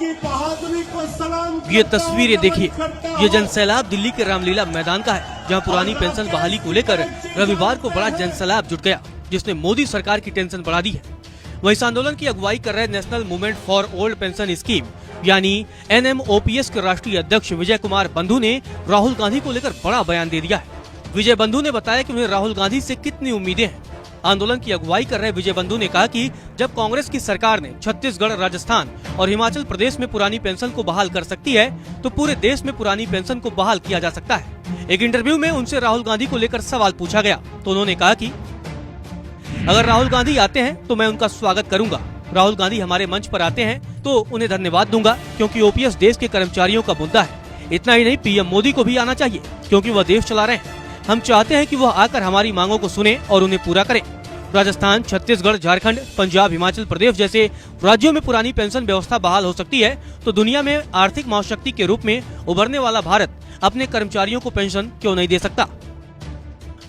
आपकी बहादुरी को सलाम। ये तस्वीरें देखिए, ये जनसैलाब दिल्ली के रामलीला मैदान का है, जहां पुरानी पेंशन बहाली को लेकर रविवार को बड़ा जनसैलाब जुट गया, जिसने मोदी सरकार की टेंशन बढ़ा दी है। वहीं इस आंदोलन की अगुवाई कर रहे national movement for old pension scheme यानी NMOPS के राष्ट्रीय अध्यक्ष विजय कुमार बंधु ने राहुल गांधी को लेकर बड़ा बयान दे दिया है। विजय बंधु ने बताया कि उन्हें राहुल गांधी से कितनी उम्मीदें हैं। आंदोलन की अगुवाई कर रहे विजय बंधु ने कहा कि जब कांग्रेस की सरकार ने छत्तीसगढ़, राजस्थान और हिमाचल प्रदेश में पुरानी पेंशन को बहाल कर सकती है, तो पूरे देश में पुरानी पेंशन को बहाल किया जा सकता है। एक इंटरव्यू में उनसे राहुल गांधी को लेकर सवाल पूछा गया, तो उन्होंने कहा कि अगर राहुल गांधी आते हैं तो मैं उनका स्वागत करूंगा। राहुल गांधी हमारे मंच पर आते हैं तो उन्हें धन्यवाद दूंगा, क्योंकि OPS देश के कर्मचारियों का मुद्दा है। इतना ही नहीं, PM मोदी को भी आना चाहिए, क्योंकि वह देश चला रहे हैं। हम चाहते हैं कि वह आकर हमारी मांगों को सुने और उन्हें पूरा करें। राजस्थान, छत्तीसगढ़, झारखंड, पंजाब, हिमाचल प्रदेश जैसे राज्यों में पुरानी पेंशन व्यवस्था बहाल हो सकती है, तो दुनिया में आर्थिक महाशक्ति के रूप में उभरने वाला भारत अपने कर्मचारियों को पेंशन क्यों नहीं दे सकता।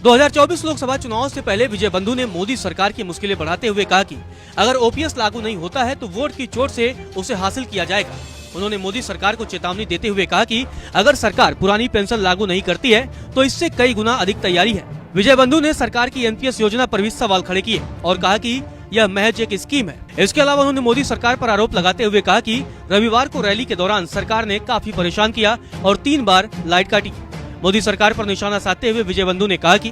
2024 लोकसभा चुनाव से पहले विजय बंधु ने मोदी सरकार की मुश्किलें बढ़ाते हुए कहा कि अगर OPS लागू नहीं होता है तो वोट की चोट से उसे हासिल किया जाएगा। उन्होंने मोदी सरकार को चेतावनी देते हुए कहा कि अगर सरकार पुरानी पेंशन लागू नहीं करती है तो इससे कई गुना अधिक तैयारी है। विजय बंधु ने सरकार की NPS योजना पर भी सवाल खड़े किए और कहा कि यह महज एक स्कीम है। इसके अलावा उन्होंने मोदी सरकार पर आरोप लगाते हुए कहा कि रविवार को रैली के दौरान सरकार ने काफी परेशान किया और 3 बार लाइट काटी। मोदी सरकार पर निशाना साधते हुए विजय बंधु ने कहा कि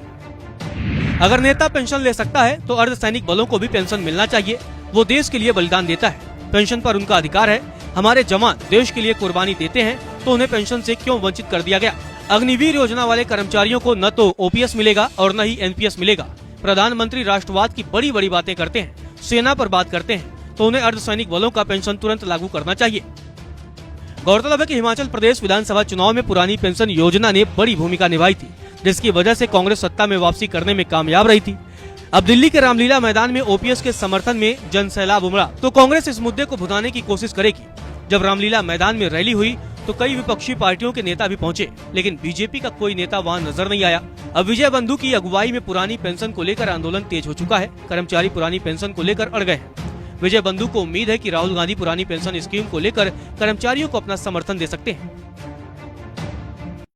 अगर नेता पेंशन ले सकता है तो अर्धसैनिक बलों को भी पेंशन मिलना चाहिए। वो देश के लिए बलिदान देता है, पेंशन पर उनका अधिकार है। हमारे जवान देश के लिए कुर्बानी देते हैं, तो उन्हें पेंशन से क्यों वंचित कर दिया गया। अग्निवीर योजना वाले कर्मचारियों को न तो OPS मिलेगा और न ही NPS मिलेगा। प्रधानमंत्री राष्ट्रवाद की बड़ी बड़ी बातें करते हैं, सेना पर बात करते हैं, तो उन्हें अर्धसैनिक बलों का पेंशन तुरंत लागू करना चाहिए। गौरतलब है कि हिमाचल प्रदेश विधानसभा चुनाव में पुरानी पेंशन योजना ने बड़ी भूमिका निभाई थी, जिसकी वजह से कांग्रेस सत्ता में वापसी करने में कामयाब रही थी। अब दिल्ली के रामलीला मैदान में OPS के समर्थन में जनसैलाब उमड़ा, तो कांग्रेस इस मुद्दे को भुनाने की कोशिश करेगी। जब रामलीला मैदान में रैली हुई तो कई विपक्षी पार्टियों के नेता भी पहुंचे, लेकिन बीजेपी का कोई नेता वहां नजर नहीं आया। अब विजय बंधु की अगुवाई में पुरानी पेंशन को लेकर आंदोलन तेज हो चुका है। कर्मचारी पुरानी पेंशन को लेकर अड़ गए हैं। विजय बंधु को उम्मीद है कि राहुल गांधी पुरानी पेंशन स्कीम को लेकर कर्मचारियों को अपना समर्थन दे सकते हैं।